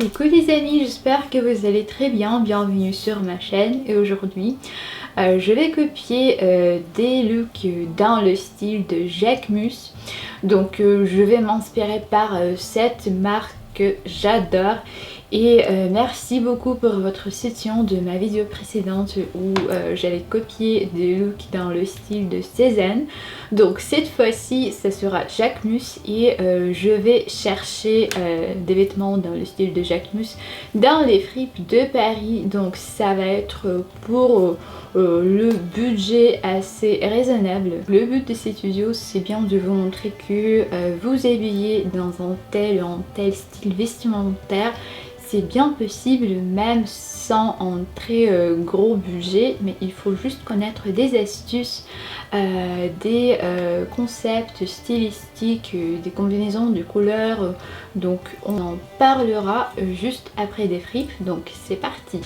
Coucou les amis, j'espère que vous allez très bien, bienvenue sur ma chaîne et aujourd'hui je vais copier des looks dans le style de Jacquemus. Donc je vais m'inspirer par cette marque que j'adore et merci beaucoup pour votre soutien de ma vidéo précédente où j'avais copié des looks dans le style de Cézanne. Donc cette fois-ci ça sera Jacquemus et je vais chercher des vêtements dans le style de Jacquemus dans les fripes de Paris. Donc ça va être pour le budget assez raisonnable. Le but de cette vidéo c'est bien de vous montrer que vous habiller dans un tel ou un tel style vestimentaire, c'est bien possible même sans un très gros budget, mais il faut juste connaître des astuces, des concepts stylistiques, des combinaisons de couleurs. Donc on en parlera juste après des fripes, donc c'est parti.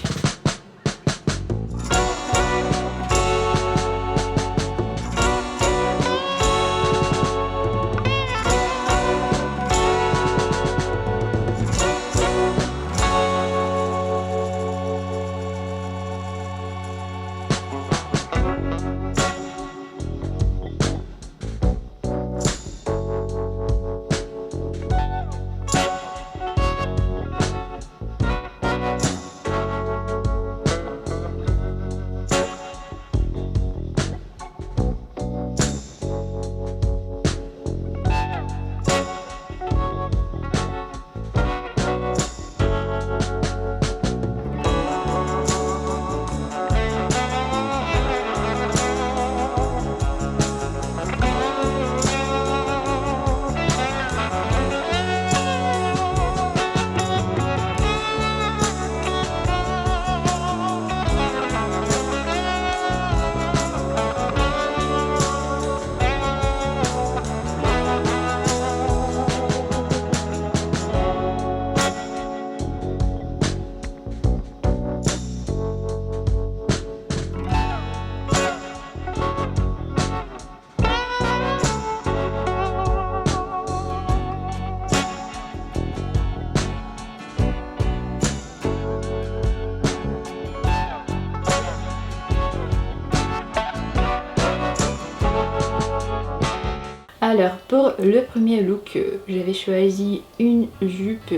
Alors pour le premier look, j'avais choisi une jupe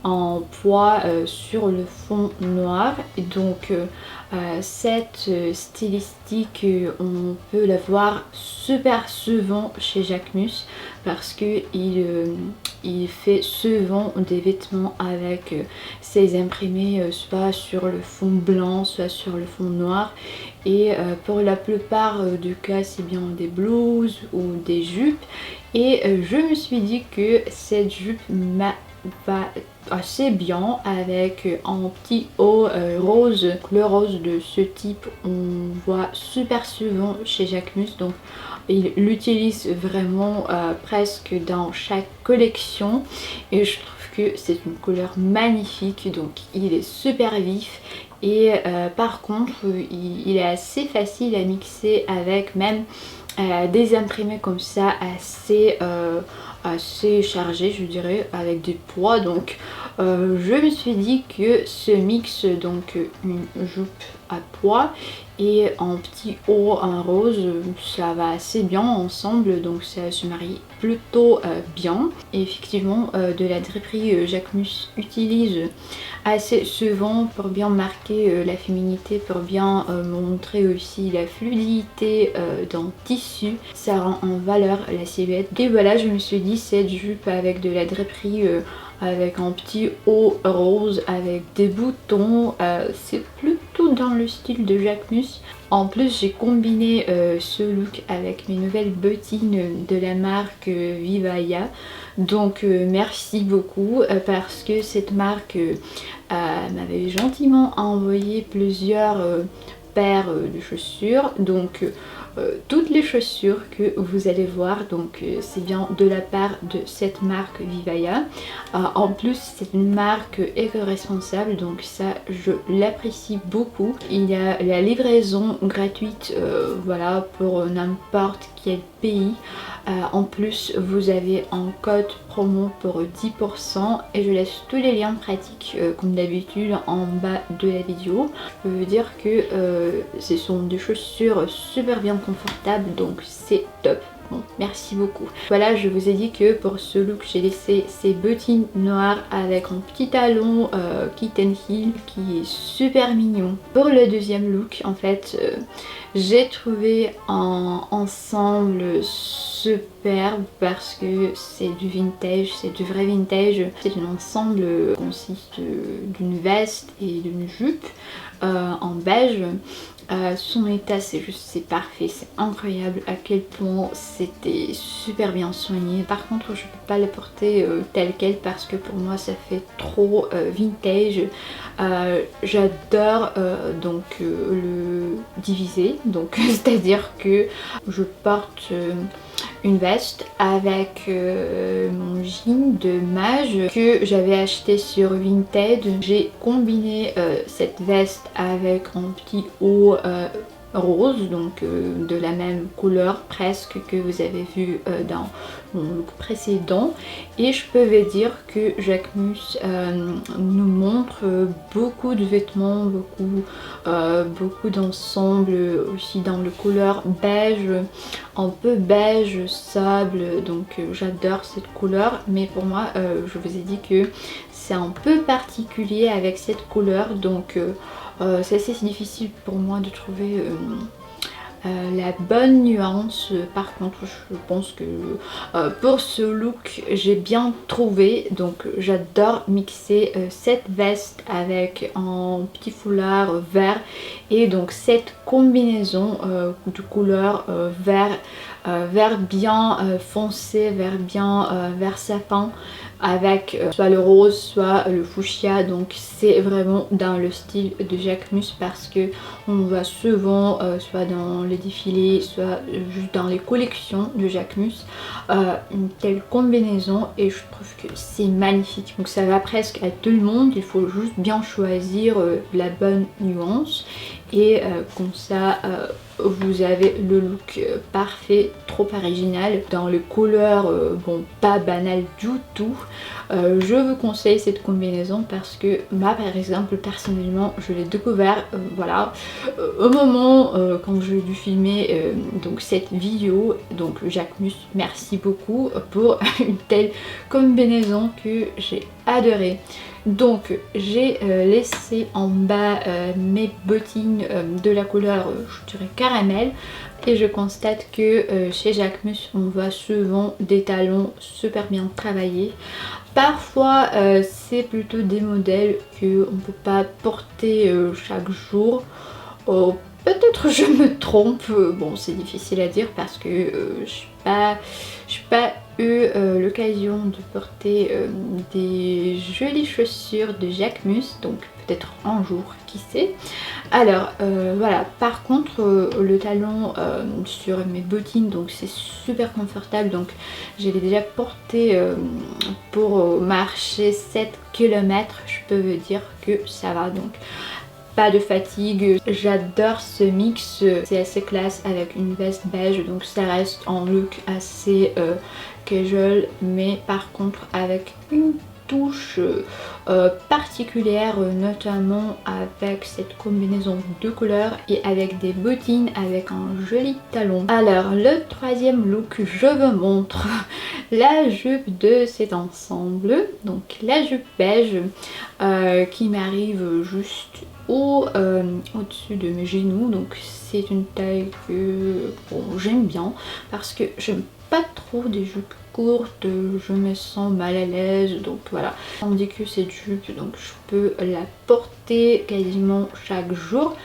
en pois sur le fond noir. Et donc cette stylistique on peut la voir super souvent chez Jacquemus parce que il fait souvent des vêtements avec ses imprimés soit sur le fond blanc soit sur le fond noir. Et pour la plupart du cas c'est bien des blouses ou des jupes. Et je me suis dit que cette jupe va assez bien avec un petit haut rose. Le rose de ce type on voit super souvent chez Jacquemus, donc il l'utilise vraiment presque dans chaque collection et je trouve que c'est une couleur magnifique, donc il est super vif. Et par contre il est assez facile à mixer avec même des imprimés comme ça assez chargés, je dirais, avec des poids. Donc je me suis dit que ce mix, donc une jupe à pois et un petit haut en rose, ça va assez bien ensemble, donc ça se marie plutôt bien. Et effectivement de la draperie Jacquemus utilise assez souvent pour bien marquer la féminité, pour bien montrer aussi la fluidité dans le tissu. Ça rend en valeur la silhouette. Et voilà, je me suis dit cette jupe avec de la draperie avec un petit haut rose avec des boutons, c'est plutôt dans le style de Jacquemus. En plus j'ai combiné ce look avec mes nouvelles bottines de la marque Vivaya. Donc merci beaucoup parce que cette marque m'avait gentiment envoyé plusieurs paires de chaussures. Donc toutes les chaussures que vous allez voir. Donc c'est bien de la part de cette marque Vivaya. En plus c'est une marque éco-responsable, donc ça je l'apprécie beaucoup. Il y a la livraison gratuite voilà, pour n'importe quel pays. En plus vous avez un code promo pour 10% et je laisse tous les liens pratiques comme d'habitude en bas de la vidéo. Je peux vous dire que ce sont des chaussures super bien confortables, donc c'est top. Bon, merci beaucoup. Voilà, je vous ai dit que pour ce look j'ai laissé ces bottines noires avec un petit talon kitten heel qui est super mignon. Pour le deuxième look en fait j'ai trouvé un ensemble superbe parce que c'est du vintage, c'est du vrai vintage. C'est un ensemble qui consiste d'une veste et d'une jupe en beige. Son état c'est parfait, c'est incroyable à quel point c'était super bien soigné. Par contre je peux pas le porter tel quel parce que pour moi ça fait trop vintage. J'adore donc le diviser, donc c'est à dire que je porte une veste avec mon jean de mage que j'avais acheté sur Vinted. J'ai combiné cette veste avec un petit haut rose, donc de la même couleur presque que vous avez vu dans mon look précédent, et je peux vous dire que Jacquemus nous montre beaucoup de vêtements, beaucoup d'ensembles aussi dans le couleur beige, un peu beige sable, donc j'adore cette couleur, mais pour moi je vous ai dit que c'est un peu particulier avec cette couleur, donc c'est assez difficile pour moi de trouver la bonne nuance. Par contre je pense que pour ce look j'ai bien trouvé, donc j'adore mixer cette veste avec un petit foulard vert et donc cette combinaison de couleurs vert bien foncé, vert sapin avec soit le rose soit le fuchsia, donc c'est vraiment dans le style de Jacquemus parce que on voit souvent soit dans les défilés soit juste dans les collections de Jacquemus une telle combinaison, et je trouve que c'est magnifique. Donc ça va presque à tout le monde, il faut juste bien choisir la bonne nuance et comme ça vous avez le look parfait, trop original dans les couleurs, bon pas banal du tout. Je vous conseille cette combinaison parce que moi par exemple personnellement je l'ai découvert voilà au moment quand j'ai dû filmer donc cette vidéo. Donc Jacquemus, merci beaucoup pour une telle combinaison que j'ai adoré. Donc j'ai laissé en bas mes bottines de la couleur je dirais caramel, et je constate que chez Jacquemus on voit souvent des talons super bien travaillés. Parfois c'est plutôt des modèles qu'on ne peut pas porter chaque jour. Peut-être je me trompe, bon c'est difficile à dire parce que je n'ai pas eu l'occasion de porter des jolies chaussures de Jacquemus, donc peut-être un jour, qui sait. Alors voilà, par contre le talon sur mes bottines, donc c'est super confortable, donc je l'ai déjà porté pour marcher 7 km, je peux vous dire que ça va, donc pas de fatigue. J'adore ce mix, c'est assez classe avec une veste beige, donc ça reste en look assez casual, mais par contre avec une touche particulière, notamment avec cette combinaison de couleurs et avec des bottines avec un joli talon. Alors le troisième look, je vous montre la jupe de cet ensemble, donc la jupe beige qui m'arrive juste au-dessus de mes genoux, donc c'est une taille que bon, j'aime bien parce que j'aime pas trop des jupes courtes, je me sens mal à l'aise, donc voilà. Tandis que cette jupe, donc je peux la porter quasiment chaque jour.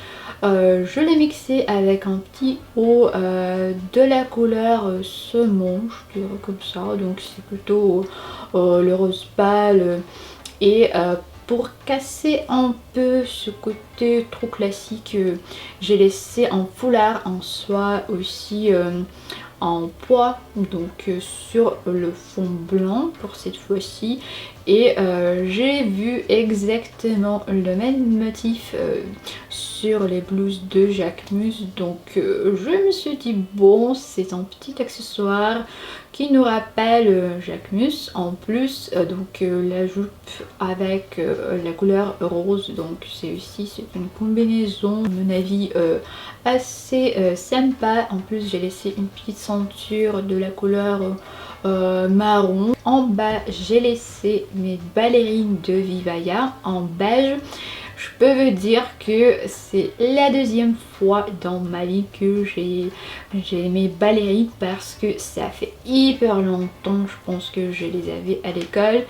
Je l'ai mixée avec un petit haut de la couleur saumon, je dirais comme ça, donc c'est plutôt le rose pâle, et pour casser un peu ce côté trop classique, j'ai laissé un foulard en soie aussi en pois, donc sur le fond blanc pour cette fois-ci. Et j'ai vu exactement le même motif sur les blouses de Jacquemus, donc je me suis dit bon, c'est un petit accessoire qui nous rappelle Jacquemus. En plus donc la jupe avec la couleur rose, donc c'est une combinaison à mon avis assez sympa. En plus j'ai laissé une petite ceinture de la couleur marron. En bas j'ai laissé mes ballerines de Vivaya en beige. Je peux vous dire que c'est la deuxième fois dans ma vie que j'ai mes ballerines, parce que ça fait hyper longtemps, je pense que je les avais à l'école.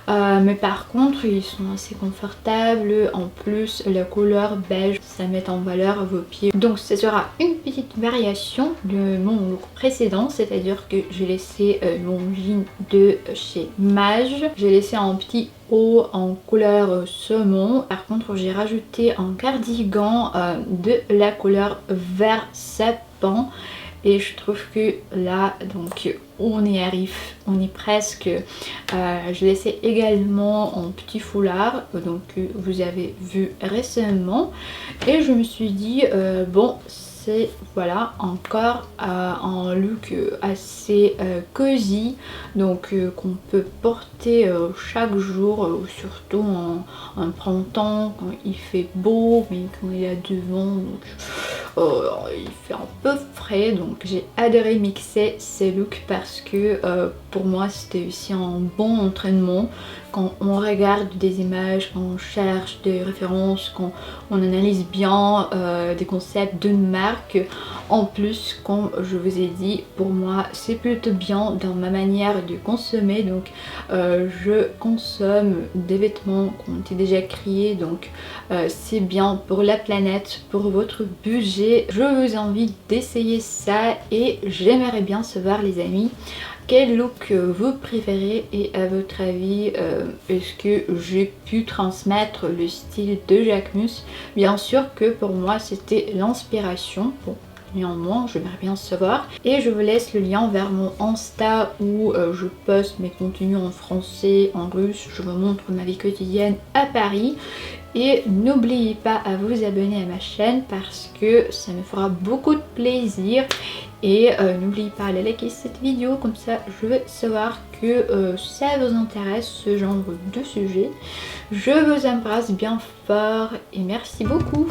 Mais par contre ils sont assez confortables. En plus la couleur beige, ça met en valeur vos pieds. Donc ce sera une petite variation de mon look précédent, c'est à dire que j'ai laissé mon jean de chez Mage, j'ai laissé un petit haut en couleur saumon. Par contre j'ai rajouté un cardigan de la couleur vert sapin. Et je trouve que là, donc on y arrive, on y est presque. Je laissais également un petit foulard, donc vous avez vu récemment. Et je me suis dit, bon, c'est voilà encore un look assez cosy, donc qu'on peut porter chaque jour, surtout en printemps quand il fait beau, mais quand il y a du vent, donc il fait un peu frais. Donc j'ai adoré mixer ces looks parce que pour moi c'était aussi un bon entraînement. Quand on regarde des images, quand on cherche des références, quand on analyse bien des concepts d'une marque, en plus comme je vous ai dit, pour moi c'est plutôt bien dans ma manière de consommer. Donc je consomme des vêtements qui ont été déjà créés, donc c'est bien pour la planète, pour votre budget. Je vous invite d'essayer ça et j'aimerais bien savoir les amis, quel look vous préférez et à votre avis est-ce que j'ai pu transmettre le style de Jacquemus. Bien sûr que pour moi c'était l'inspiration. Bon, néanmoins j'aimerais bien savoir. Et je vous laisse le lien vers mon Insta où je poste mes contenus en français, en russe, je vous montre ma vie quotidienne à Paris. Et n'oubliez pas à vous abonner à ma chaîne parce que ça me fera beaucoup de plaisir. Et n'oubliez pas de liker cette vidéo, comme ça je veux savoir que ça vous intéresse ce genre de sujet. Je vous embrasse bien fort et merci beaucoup.